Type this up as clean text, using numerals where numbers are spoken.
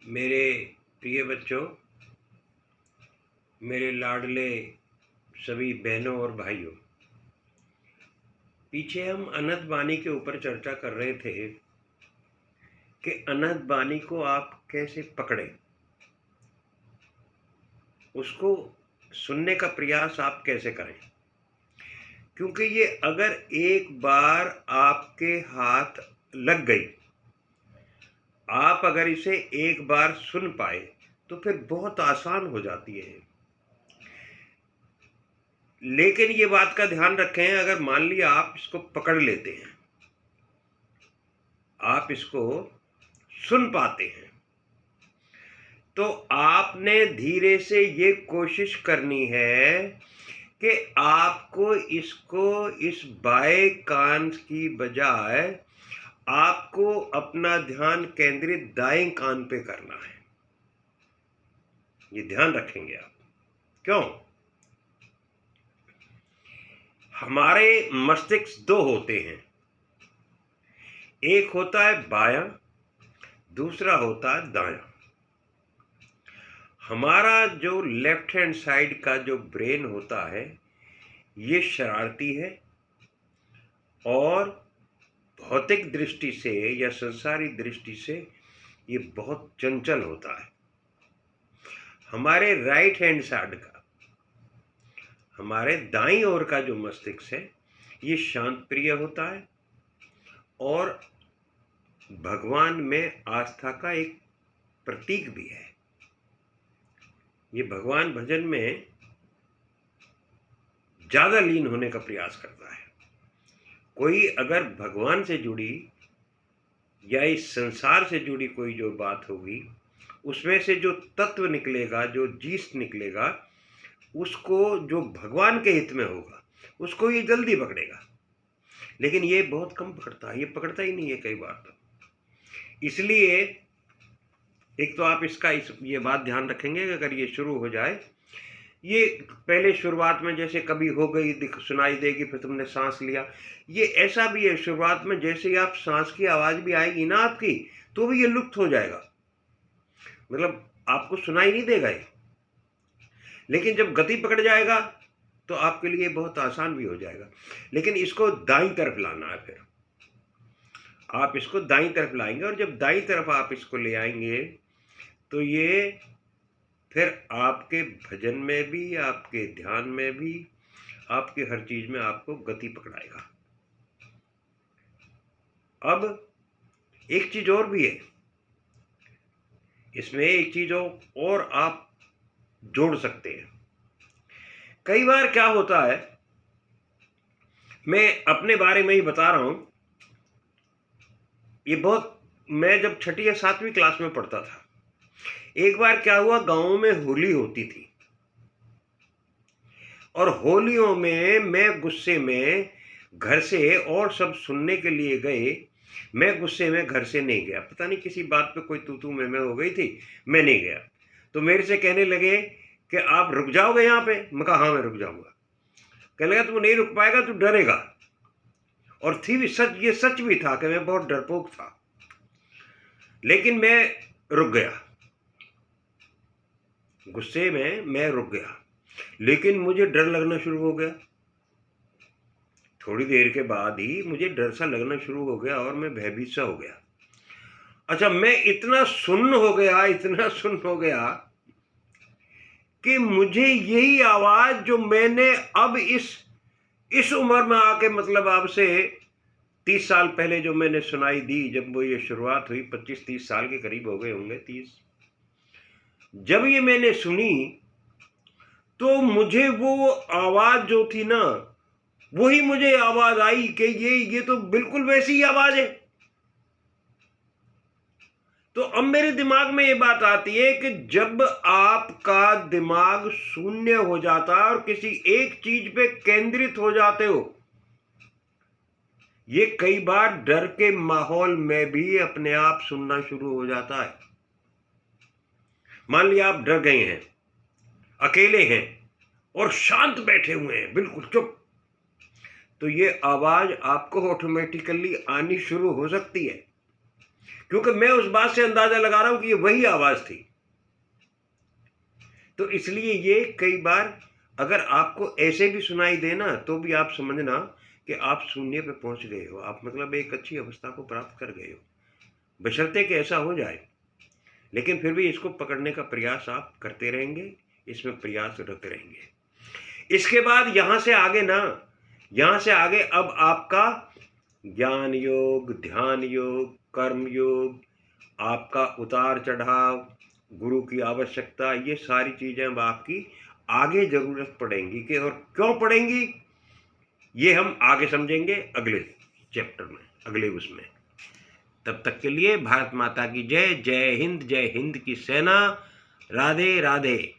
मेरे प्रिय बच्चों, मेरे लाडले सभी बहनों और भाइयों, पीछे हम अनंत बानी के ऊपर चर्चा कर रहे थे कि अनंत बानी को आप कैसे पकड़ें, उसको सुनने का प्रयास आप कैसे करें। क्योंकि ये अगर एक बार आपके हाथ लग गई, आप अगर इसे एक बार सुन पाए तो फिर बहुत आसान हो जाती है। लेकिन ये बात का ध्यान रखें, अगर मान लिया आप इसको पकड़ लेते हैं, आप इसको सुन पाते हैं, तो आपने धीरे से ये कोशिश करनी है कि आपको इसको इस बाएं कान की बजाय आपको अपना ध्यान केंद्रित दाएं कान पे करना है। ये ध्यान रखेंगे आप। क्यों? हमारे मस्तिष्क दो होते हैं, एक होता है बायां, दूसरा होता है दायां। हमारा जो लेफ्ट हैंड साइड का जो ब्रेन होता है ये शरारती है और भौतिक दृष्टि से या संसारी दृष्टि से ये बहुत चंचल होता है। हमारे राइट हैंड साइड का, हमारे दाईं ओर का जो मस्तिष्क है ये शांत प्रिय होता है और भगवान में आस्था का एक प्रतीक भी है। ये भगवान भजन में ज़्यादा लीन होने का प्रयास करता है। कोई अगर भगवान से जुड़ी या इस संसार से जुड़ी कोई जो बात होगी, उसमें से जो तत्व निकलेगा, जो जीस्ट निकलेगा, उसको जो भगवान के हित में होगा उसको ये जल्दी पकड़ेगा। लेकिन ये बहुत कम पकड़ता है, ये पकड़ता ही नहीं है कई बार तो। इसलिए एक तो आप इसका ये बात ध्यान रखेंगे कि अगर ये शुरू हो जाए, ये पहले शुरुआत में जैसे कभी हो गई सुनाई देगी, फिर तुमने सांस लिया, ये ऐसा भी है। शुरुआत में जैसे ही आप सांस की आवाज़ भी आएगी ना आपकी, तो भी ये लुप्त हो जाएगा, मतलब आपको सुनाई नहीं देगा ये। लेकिन जब गति पकड़ जाएगा तो आपके लिए बहुत आसान भी हो जाएगा। लेकिन इसको दाईं तरफ लाना है, फिर आप इसको दाईं तरफ लाएंगे और जब दाईं तरफ आप इसको ले आएंगे तो ये फिर आपके भजन में भी, आपके ध्यान में भी, आपके हर चीज में आपको गति पकड़ाएगा। अब एक चीज और भी है इसमें, एक चीज और आप जोड़ सकते हैं। कई बार क्या होता है, मैं अपने बारे में ही बता रहा हूं, ये बहुत, मैं जब 6ठी या 7वीं क्लास में पढ़ता था, एक बार क्या हुआ, गांव में होली होती थी और होलियों में मैं गुस्से में घर से, और सब सुनने के लिए गए, मैं गुस्से में घर से नहीं गया। पता नहीं किसी बात पे कोई तू मैं हो गई थी, मैं नहीं गया। तो मेरे से कहने लगे कि आप रुक जाओगे यहाँ पे। मैं कहा हाँ मैं रुक जाऊंगा। कहने लगा तू नहीं रुक पाएगा, तू डरेगा। और थी भी सच, ये सच भी था कि मैं बहुत डरपोक था, लेकिन मैं रुक गया, गुस्से में मैं रुक गया। लेकिन मुझे डर लगना शुरू हो गया। थोड़ी देर के बाद ही मुझे डर सा लगना शुरू हो गया और मैं भयभीत सा हो गया। अच्छा, मैं इतना सुन्न हो गया, इतना सुन्न हो गया कि मुझे यही आवाज जो मैंने अब इस उम्र में आके, मतलब आपसे 30 साल पहले जो मैंने सुनाई दी, जब वो ये शुरुआत हुई, 25-30 साल के करीब हो गए होंगे, 30, जब ये मैंने सुनी तो मुझे वो आवाज जो थी ना, वही मुझे आवाज आई कि ये तो बिल्कुल वैसी ही आवाज है। तो अब मेरे दिमाग में ये बात आती है कि जब आपका दिमाग शून्य हो जाता है और किसी एक चीज पे केंद्रित हो जाते हो, ये कई बार डर के माहौल में भी अपने आप सुनना शुरू हो जाता है। मान लिया आप डर गए हैं, अकेले हैं और शांत बैठे हुए हैं, बिल्कुल चुप, तो ये आवाज आपको ऑटोमेटिकली आनी शुरू हो सकती है। क्योंकि मैं उस बात से अंदाजा लगा रहा हूं कि ये वही आवाज थी। तो इसलिए ये कई बार अगर आपको ऐसे भी सुनाई देना तो भी आप समझना कि आप शून्य पे पहुंच गए हो, आप मतलब एक अच्छी अवस्था को प्राप्त कर गए हो, बशर्ते कि ऐसा हो जाए। लेकिन फिर भी इसको पकड़ने का प्रयास आप करते रहेंगे, इसमें प्रयासरत रहेंगे। इसके बाद यहां से आगे अब आपका ज्ञान योग, ध्यान योग, कर्म योग, आपका उतार चढ़ाव, गुरु की आवश्यकता, ये सारी चीजें अब आपकी आगे जरूरत पड़ेंगी कि, और क्यों पड़ेंगी ये हम आगे समझेंगे अगले चैप्टर में, अगले उसमें। तब तक के लिए भारत माता की जय। जय हिंद की सेना। राधे राधे।